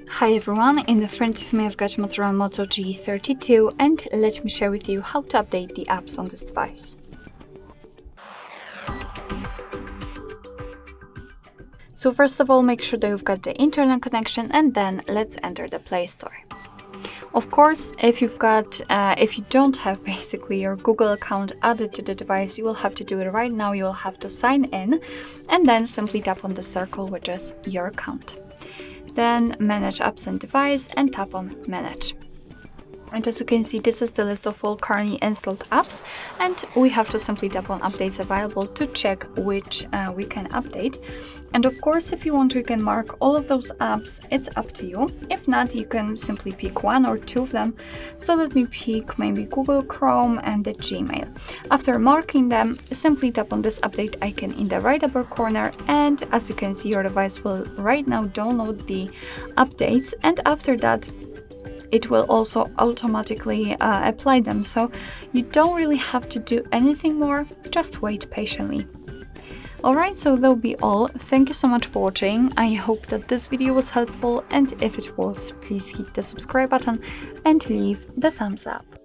Hi everyone, in the front of me I've got MOTOROLA Moto G32 and let me share with you how to update the apps on this device. So first of all, make sure that you've got the internet connection and then let's enter the Play Store. Of course, if you don't have basically your Google account added to the device, you will have to do it right now. You will have to sign in and then simply tap on the circle, which is your account. Then manage apps and device and tap on manage. And as you can see, this is the list of all currently installed apps, and we have to simply tap on updates available to check which we can update. And of course, if you want to, you can mark all of those apps. It's up to you. If not, you can simply pick one or two of them. So let me pick maybe Google Chrome and the Gmail. After marking them, simply tap on this update icon in the right upper corner, and as you can see, your device will right now download the updates, and after that it will also automatically apply them, so you don't really have to do anything more, just wait patiently. Alright, so that'll be all. Thank you so much for watching. I hope that this video was helpful, and if it was, please hit the subscribe button and leave the thumbs up.